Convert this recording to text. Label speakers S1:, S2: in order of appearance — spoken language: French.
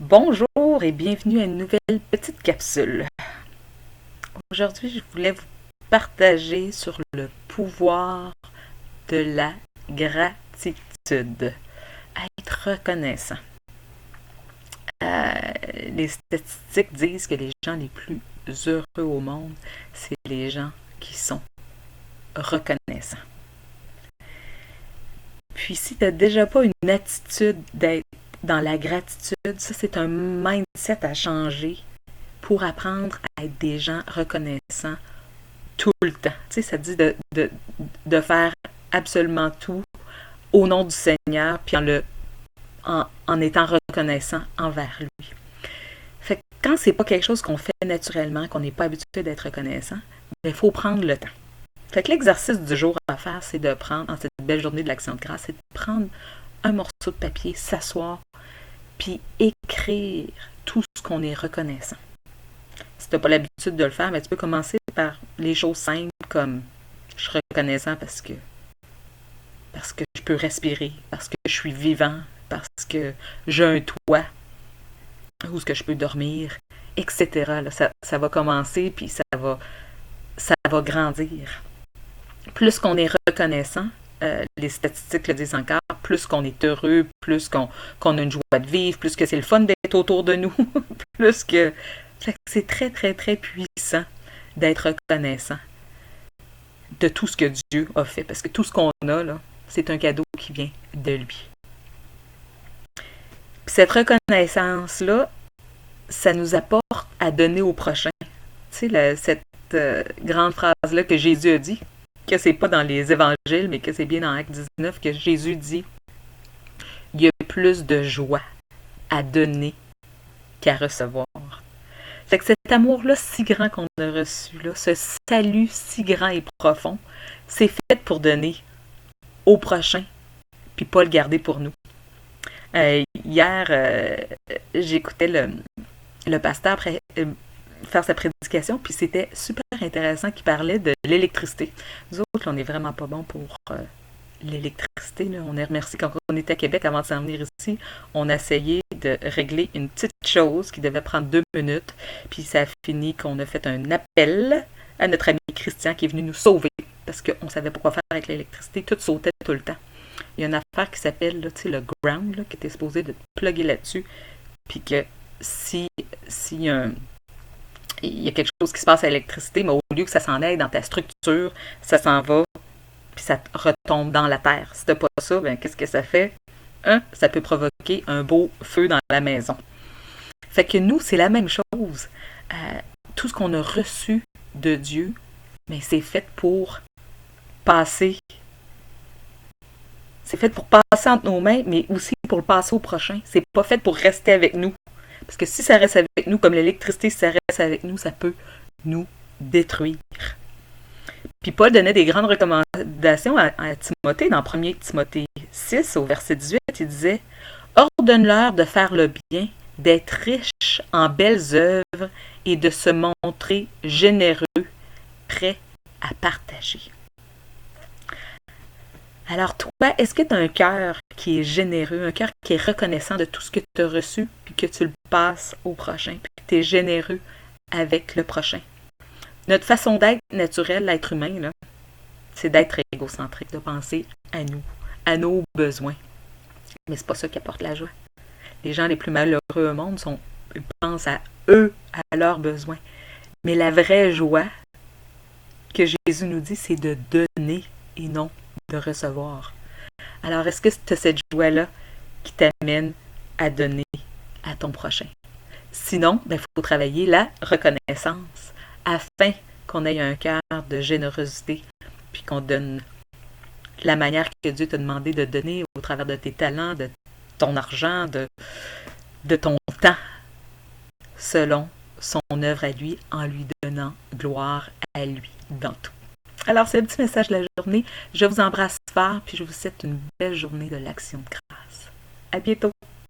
S1: Bonjour et bienvenue à une nouvelle petite capsule. Aujourd'hui, je voulais vous partager sur le pouvoir de la gratitude. Être reconnaissant. Les statistiques disent que les gens les plus heureux au monde, c'est les gens qui sont reconnaissants. Puis si tu n'as déjà pas une attitude d'être dans la gratitude, ça c'est un mindset à changer pour apprendre à être des gens reconnaissants tout le temps. Tu sais, ça dit de faire absolument tout au nom du Seigneur, puis en étant reconnaissant envers lui. Fait que quand c'est pas quelque chose qu'on fait naturellement, qu'on n'est pas habitué d'être reconnaissant, il faut prendre le temps. Fait que l'exercice du jour à faire, c'est de prendre, en cette belle journée de l'Action de grâce, c'est de prendre un morceau de papier, s'asseoir, puis écrire tout ce qu'on est reconnaissant. Si tu n'as pas l'habitude de le faire, mais tu peux commencer par les choses simples comme je suis reconnaissant parce que je peux respirer, parce que je suis vivant, parce que j'ai un toit où que je peux dormir, etc. Là, ça va commencer, puis ça va grandir. Plus qu'on est reconnaissant, les statistiques le disent encore, plus qu'on est heureux, plus qu'on a une joie de vivre, plus que c'est le fun d'être autour de nous, plus que... Fait que c'est très, très, très puissant d'être reconnaissant de tout ce que Dieu a fait. Parce que tout ce qu'on a, là, c'est un cadeau qui vient de lui. Puis cette reconnaissance-là, ça nous apporte à donner au prochain. Tu sais, cette grande phrase-là que Jésus a dit, que c'est pas dans les évangiles, mais que c'est bien dans Acte 19, que Jésus dit il y a plus de joie à donner qu'à recevoir. Fait que cet amour-là si grand qu'on a reçu, là, ce salut si grand et profond, c'est fait pour donner au prochain, puis pas le garder pour nous. Hier, j'écoutais le pasteur faire sa prédication, puis c'était super intéressant qu'il parlait de l'électricité. Nous autres, là, on n'est vraiment pas bons pour l'électricité. Là. On est remercié quand on était à Québec avant de s'en venir ici. On a essayé de régler une petite chose qui devait prendre 2 minutes, puis ça a fini qu'on a fait un appel à notre ami Christian qui est venu nous sauver parce qu'on ne savait pas quoi faire avec l'électricité. Tout sautait tout le temps. Il y a une affaire qui s'appelle là, le ground, là, qui était supposé de te plugger là-dessus, puis que si il y a quelque chose qui se passe à l'électricité, mais au lieu que ça s'en aille dans ta structure, ça s'en va, puis ça retombe dans la terre. Si t'as pas ça, ben qu'est-ce que ça fait? Ça peut provoquer un beau feu dans la maison. Fait que nous, c'est la même chose. Tout ce qu'on a reçu de Dieu, mais c'est fait pour passer. C'est fait pour passer entre nos mains, mais aussi pour le passer au prochain. C'est pas fait pour rester avec nous. Parce que si ça reste avec nous, comme l'électricité, si ça reste avec nous, ça peut nous détruire. Puis Paul donnait des grandes recommandations à Timothée. Dans 1er Timothée 6, au verset 18, il disait « Ordonne-leur de faire le bien, d'être riches en belles œuvres et de se montrer généreux, prêts à partager. » Alors toi, est-ce que tu as un cœur qui est généreux, un cœur qui est reconnaissant de tout ce que tu as reçu, puis que tu le passes au prochain, puis que tu es généreux avec le prochain? Notre façon d'être naturelle, l'être humain, là, c'est d'être égocentrique, de penser à nous, à nos besoins. Mais c'est pas ça qui apporte la joie. Les gens les plus malheureux au monde pensent à eux, à leurs besoins. Mais la vraie joie que Jésus nous dit, c'est de donner et non de recevoir. Alors, est-ce que c'est cette joie-là qui t'amène à donner à ton prochain? Sinon, il faut travailler la reconnaissance afin qu'on ait un cœur de générosité, puis qu'on donne la manière que Dieu t'a demandé de donner au travers de tes talents, de ton argent, de ton temps, selon son œuvre à lui, en lui donnant gloire à lui dans tout. Alors, c'est le petit message de la journée. Je vous embrasse fort, puis je vous souhaite une belle journée de l'Action de grâce. À bientôt!